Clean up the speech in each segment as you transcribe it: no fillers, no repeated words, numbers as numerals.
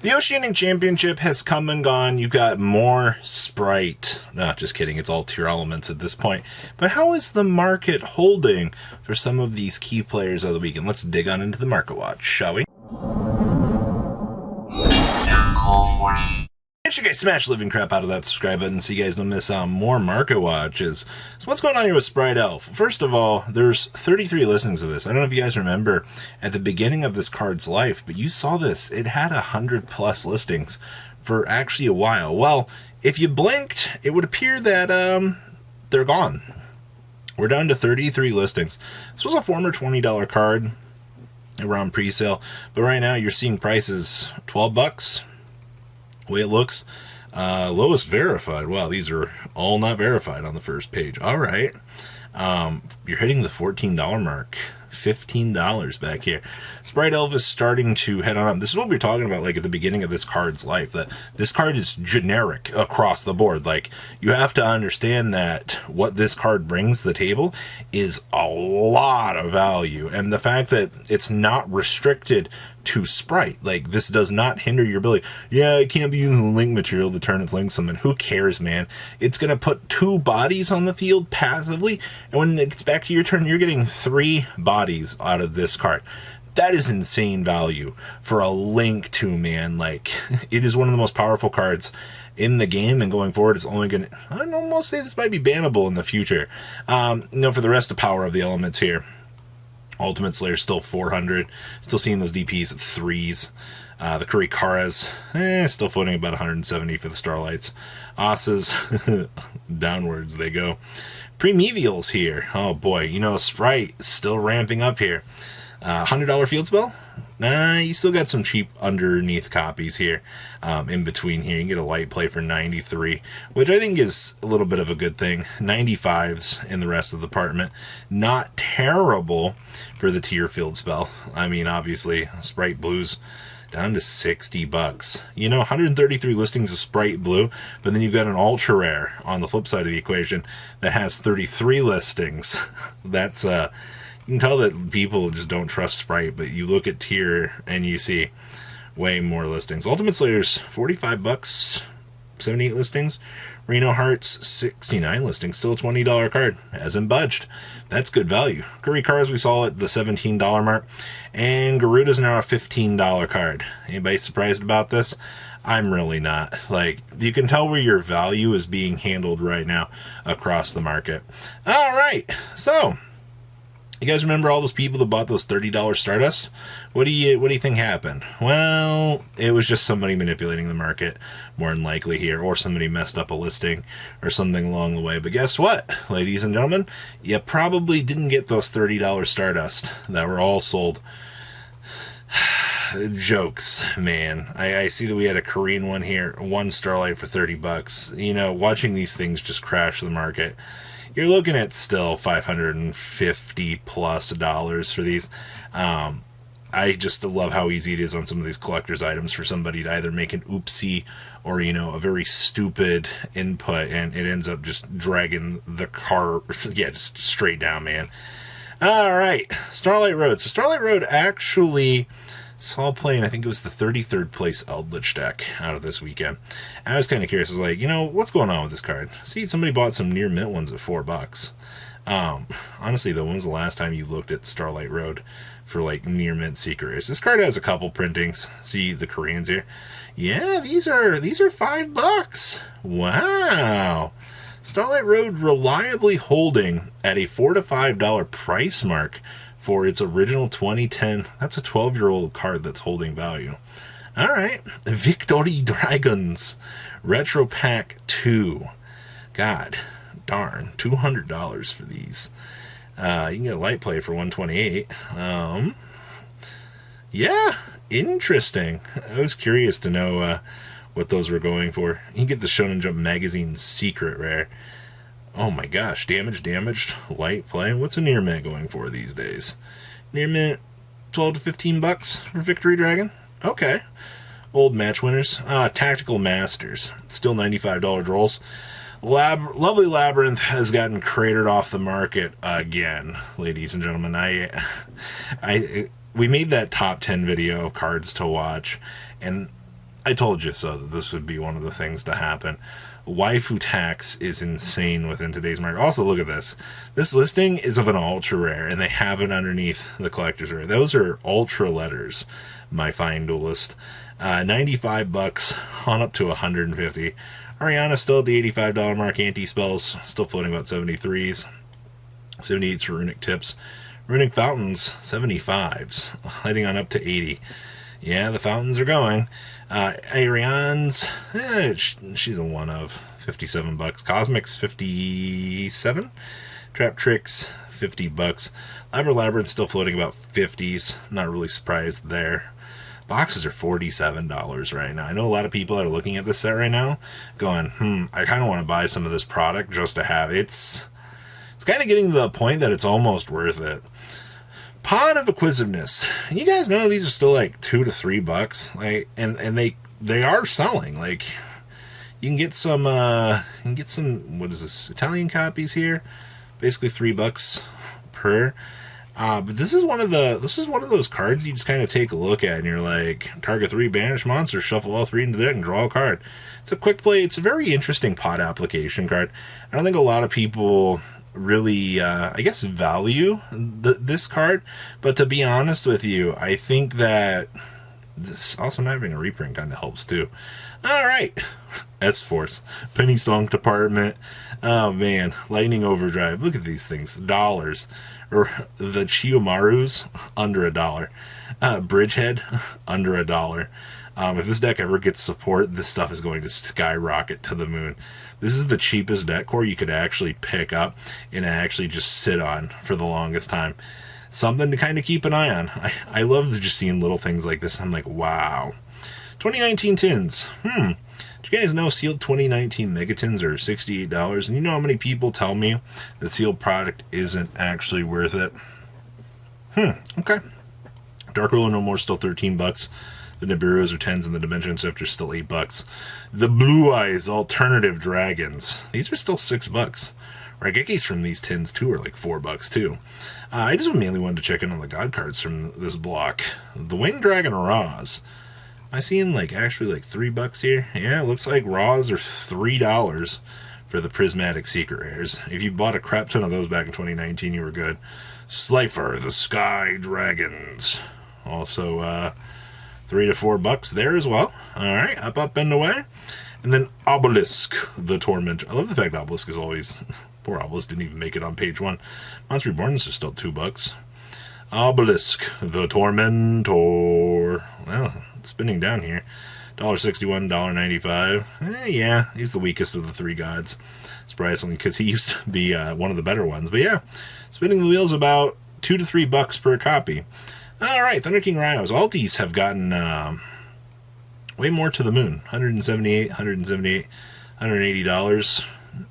The Oceanic Championship has come and gone. You got more Sprite. No, just kidding. It's all tier elements at this point. But how is the market holding for some of these key players of the weekend? Let's dig on into the market watch, shall we? Make sure you guys smash the living crap out of that subscribe button so you guys don't miss more market watches. So what's going on here with Sprite L? First of all, there's 33 listings of this. I don't know if you guys remember at the beginning of this card's life, but you saw this. It had 100+ listings for actually a while. Well, if you blinked, it would appear that they're gone. We're down to 33 listings. This was a former $20 card around pre-sale, but right now you're seeing prices $12. Way it looks. Lowest verified. Wow, these are all not verified on the first page. All right. You're hitting the $14 mark. $15 back here. Sprite Elvis starting to head on up. This is what we were talking about like at the beginning of this card's life, that this card is generic across the board. Like, you have to understand that what this card brings to the table is a lot of value, and the fact that it's not restricted to Sprite, like, this does not hinder your ability. Yeah, it can't be using link material to turn its link summon. Who cares, man? It's gonna put 2 bodies on the field passively, and when it gets back to your turn, you're getting 3 bodies out of this card. That is insane value for a link to, man. Like, it is one of the most powerful cards in the game, and going forward, it's only gonna, I'd almost say this might be bannable in the future. For the rest of power of the elements here, Ultimate Slayer still 400. Still seeing those DPs at 3s. The Kurikaras, still floating about 170 for the Starlights. Asas, downwards they go. Primevials here. Oh boy, Sprite still ramping up here. $100 field spell? Nah, you still got some cheap underneath copies here. In between here, you can get a light play for 93, which I think is a little bit of a good thing. 95s in the rest of the department. Not terrible for the tier field spell. I mean, obviously, Sprite Blues down to $60. 133 listings of Sprite Blue, but then you've got an ultra rare on the flip side of the equation that has 33 listings. That's you can tell that people just don't trust Sprite, but you look at tier and you see way more listings. Ultimate Slayer's $45, 78 listings. Rhino Hearts, 69 listings, still a $20 card, hasn't budged. That's good value. Kurikaras, we saw at the $17 mark, and Garuda's now a $15 card. Anybody surprised about this? I'm really not. Like, you can tell where your value is being handled right now across the market. All right, so you guys remember all those people that bought those $30 Stardust? What do you think happened? Well, it was just somebody manipulating the market, more than likely here, or somebody messed up a listing or something along the way. But guess what, ladies and gentlemen? You probably didn't get those $30 Stardust that were all sold. Jokes, man. I see that we had a Korean one here, one Starlight for $30. Watching these things just crash the market, you're looking at still $550+ for these. I just love how easy it is on some of these collector's items for somebody to either make an oopsie or, a very stupid input, and it ends up just dragging the car, just straight down, man. All right, Starlight Road. So Starlight Road actually saw playing, I think it was the 33rd place Eldritch deck out of this weekend. I was kind of curious. I was like, what's going on with this card? See, somebody bought some near mint ones at $4. Honestly, though, when was the last time you looked at Starlight Road for like near mint secret rares? This card has a couple printings. See the Koreans here? Yeah, these are $5. Wow. Starlight Road reliably holding at a $4 to $5 price mark for its original 2010. That's a 12-year-old card that's holding value. All right, Victory Dragons Retro Pack 2. God darn, $200 for these. You can get a light play for $128. Yeah, interesting. I was curious to know what those were going for. You can get the Shonen Jump magazine secret rare. Oh my gosh, damaged, light play. What's a near mint going for these days? Near mint, $12 to $15 for Victory Dragon. Okay. Old match winners. Tactical Masters. Still $95 rolls. Lovely Labyrinth has gotten cratered off the market again, ladies and gentlemen. We made that top 10 video of cards to watch, and I told you so that this would be one of the things to happen. Waifu tax is insane within today's market. Also, look at this. This listing is of an ultra rare, and they have it underneath the collector's rare. Those are ultra letters, my fine duelist. $95 on up to $150. Ariana still at the $85 mark. Anti-spells still floating about 73s. 78s for runic tips. Runic fountains, 75s. Heading on up to 80. Yeah, the fountains are going. Ariane's, she's a one of $57. Cosmics, 57. Trap Tricks, $50. Labyrinth still floating about 50s. Not really surprised there. Boxes are $47 right now. I know a lot of people that are looking at this set right now going, I kind of want to buy some of this product just to have it. It's kind of getting to the point that it's almost worth it. Pod of Inquisitiveness. You guys know these are still like $2 to $3. Like, and they are selling. Like, you can get some what is this, Italian copies here? Basically $3 per. But this is one of those cards you just kind of take a look at and you're like, target 3 banished monsters, shuffle all 3 into the deck and draw a card. It's a quick play. It's a very interesting pod application card. I don't think a lot of people really, I guess, value this card, but to be honest with you, I think that this also not having a reprint kind of helps too. All right, S-Force, Pennystone Department. Oh man, Lightning Overdrive. Look at these things, dollars. Or the Chiyomarus, under $1. Bridgehead, under $1. If this deck ever gets support, this stuff is going to skyrocket to the moon. This is the cheapest deck core you could actually pick up and actually just sit on for the longest time. Something to kind of keep an eye on. I love just seeing little things like this. I'm like, wow. 2019 tins. Did you guys know sealed 2019 megatins are $68? And you know how many people tell me that sealed product isn't actually worth it? Okay. Dark Ruler No More still $13. The Nibiru's are 10s and the Dimension Shifter's still $8. The Blue Eyes Alternative Dragons. These are still $6. Raigekis from these tins too are like $4 too. I just mainly wanted to check in on the God cards from this block. The Winged Dragon Raws. I seen like actually like $3 here. Yeah, it looks like Raws are $3 for the Prismatic Secret Rares. If you bought a crap ton of those back in 2019, you were good. Slifer, the Sky Dragons. Also, $3 to $4 there as well. Alright, up, and away. And then Obelisk, the Tormentor. I love the fact Obelisk is always... Poor Obelisk didn't even make it on page 1. Monster Reborns are still $2. Obelisk, the Tormentor. Well, it's spinning down here. $1.61, $1.95. Yeah, he's the weakest of the 3 gods. Surprisingly, because he used to be one of the better ones. But yeah, spinning the wheels about $2 to $3 per copy. Alright, Thunder King Rhinos. All these have gotten way more to the moon. $178, $178, $180.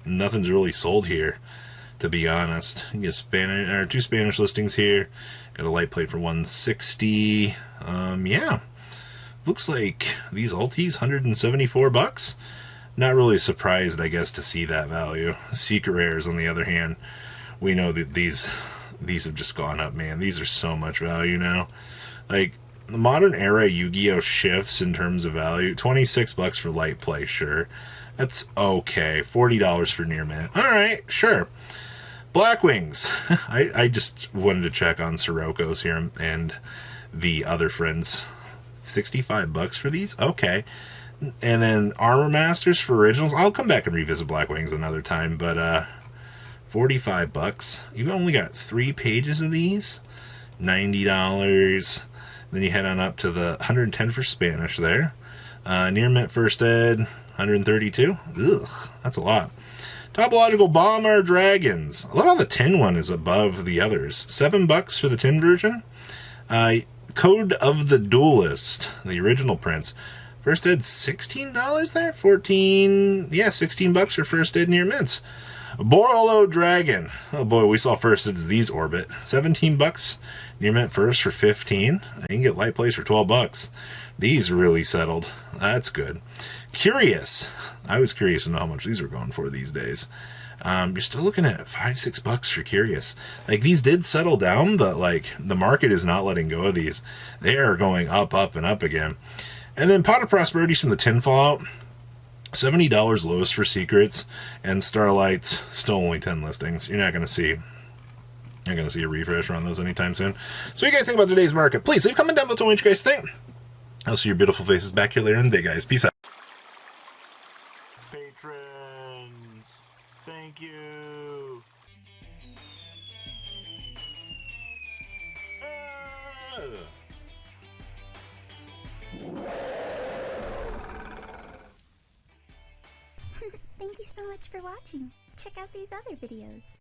Nothing's really sold here, to be honest. You get 2 Spanish listings here. Got a light plate for $160. Yeah. Looks like these alties, $174. Not really surprised, I guess, to see that value. Secret Rares, on the other hand, we know that these have just gone up, man. These are so much value now. Like, the modern era Yu-Gi-Oh! Shifts in terms of value. $26 for light play, sure. That's okay. $40 for near mint. Alright, sure. Black Wings. I just wanted to check on Siroko's here and the other friends. $65 for these? Okay. And then Armor Masters for originals. I'll come back and revisit Black Wings another time, but $45. You only got 3 pages of these. $90. Then you head on up to the $110 for Spanish there. Near mint first ed, $132. Ugh, that's a lot. Topological Bomber Dragons. I love how the tin one is above the others. $7 for the tin version. Code of the Duelist, the original prints. First ed, $16 there? 14, yeah, $16 for first ed near mints. Borolo Dragon. Oh boy, we saw first ed's these orbit. $17 near mint first for 15. You can get light plays for $12. These really settled. That's good. Curious. I was curious to know how much these were going for these days. You're still looking at $5, $6 for Curious. Like, these did settle down, but like the market is not letting go of these. They are going up, and up again. And then Pot of Prosperity's from the tin fallout. $70 lowest for secrets, and Starlight's still only 10 listings. You're not going to see a refresh on those anytime soon. So what do you guys think about today's market? Please leave a comment down below what you guys think. I'll see your beautiful faces back here later in the day, guys. Peace out. Patrons, thank you. Thank you so much for watching. Check out these other videos.